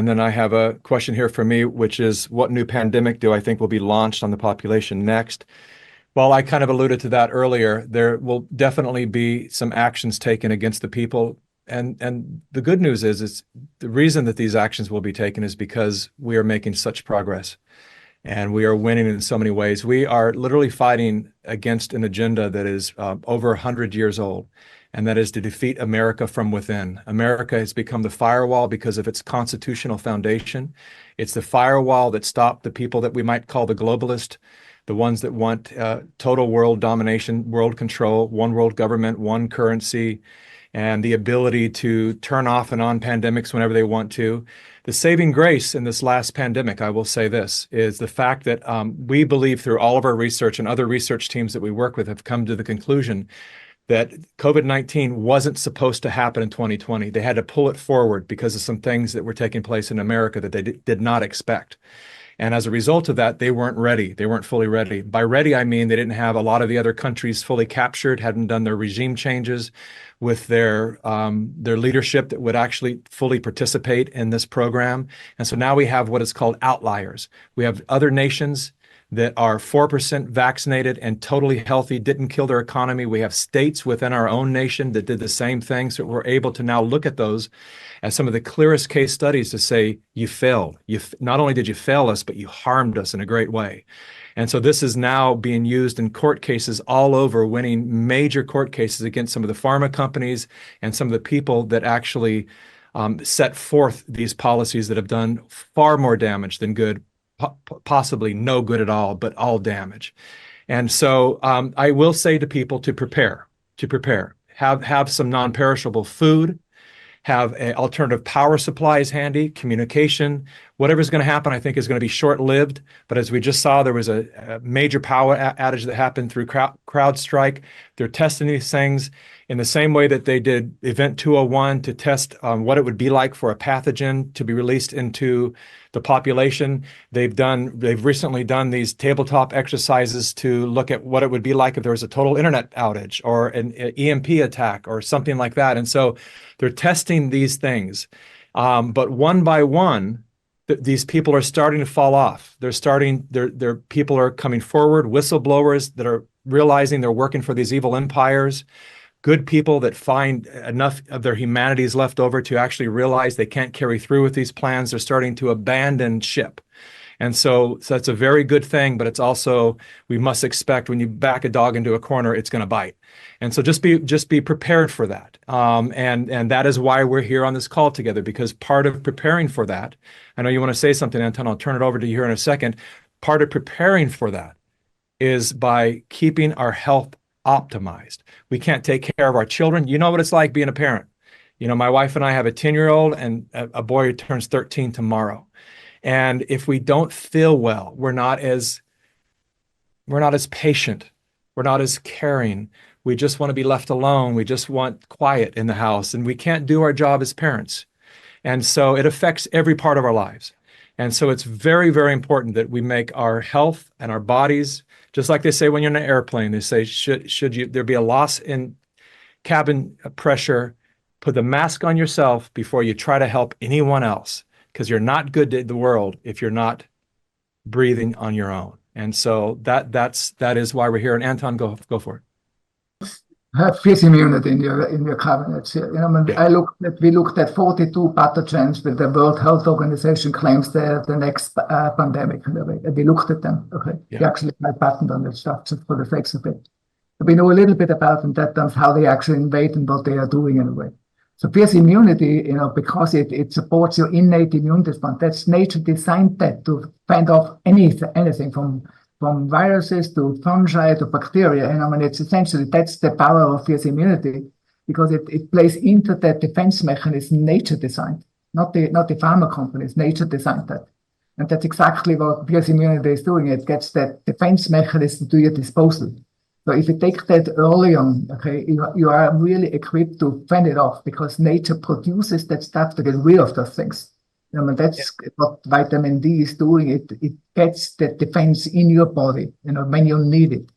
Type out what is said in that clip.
And then I have a question here for me, which is what new pandemic do I think will be launched on the population next? Well, I kind of alluded to that earlier. There will definitely be some actions taken against the people. And the good news is the reason that these actions will be taken is because we are making such progress and we are winning in so many ways. We are literally fighting against an agenda that is over 100 years old, and that is to defeat America from within. America has become the firewall because of its constitutional foundation. It's the firewall that stopped the people that we might call the globalists, the ones that want total world domination, world control, one world government, one currency, and the ability to turn off and on pandemics whenever they want to. The saving grace in this last pandemic, I will say this, is the fact that we believe through all of our research, and other research teams that we work with have come to the conclusion that COVID-19 wasn't supposed to happen in 2020. They had to pull it forward because of some things that were taking place in America that they did not expect. And as a result of that, they weren't ready. They weren't fully ready. By ready, I mean they didn't have a lot of the other countries fully captured, hadn't done their regime changes with their leadership that would actually fully participate in this program. And so now we have what is called outliers. We have other nations that are 4% vaccinated and totally healthy, didn't kill their economy. We have states within our own nation that did the same thing. So we're able to now look at those as some of the clearest case studies to say, you failed. Not only did you fail us, but you harmed us in a great way. And so this is now being used in court cases all over, winning major court cases against some of the pharma companies and some of the people that actually set forth these policies that have done far more damage than good, possibly no good at all, but all damage. And so I will say to people to prepare, have some non-perishable food, have alternative power supplies handy, communication. Whatever's going to happen, I think, is going to be short-lived. But as we just saw, there was a major power outage that happened through CrowdStrike. They're testing these things in the same way that they did Event 201 to test what it would be like for a pathogen to be released into the population. They've recently done these tabletop exercises to look at what it would be like if there was a total internet outage or an EMP attack or something like that. And so they're testing these things. But one by one, these people are starting to fall off. People are coming forward, whistleblowers that are realizing they're working for these evil empires, good people that find enough of their humanities left over to actually realize they can't carry through with these plans. They're starting to abandon ship. And so that's a very good thing, but it's also, we must expect when you back a dog into a corner, it's going to bite. And so just be prepared for that. And that is why we're here on this call together, because part of preparing for that, I know you want to say something, Anton, I'll turn it over to you here in a second. Part of preparing for that is by keeping our health optimized. We can't take care of our children. You know what it's like being a parent. You know, my wife and I have a 10-year-old and a boy who turns 13 tomorrow. And if we don't feel well, we're not as patient. We're not as caring. We just want to be left alone. We just want quiet in the house, and we can't do our job as parents. And so it affects every part of our lives. And so it's very, very important that we make our health and our bodies, just like they say when you're in an airplane, they say, should there be a loss in cabin pressure, put the mask on yourself before you try to help anyone else, because you're not good to the world if you're not breathing on your own. And so that is why we're here. And Anton, go for it. Have fierce immunity in your cabinets. You know, yeah. We looked at 42 pathogens that the World Health Organization claims they're the next pandemic. We looked at them. Okay, yeah. We actually had patent on this stuff just for the sakes of it. We know a little bit about them, that how they actually invade and what they are doing in a way. So fierce immunity, you know, because it supports your innate immune response. That's nature designed that to fend off anything from viruses to fungi to bacteria. And I mean, it's essentially, that's the power of fierce immunity, because it plays into that defense mechanism nature designed, not the pharma companies. Nature designed that. And that's exactly what fierce immunity is doing. It gets that defense mechanism to your disposal. So if you take that early on, okay, you are really equipped to fend it off, because nature produces that stuff to get rid of those things. I mean, that's what vitamin D is doing. It gets the defense in your body, you know, when you need it.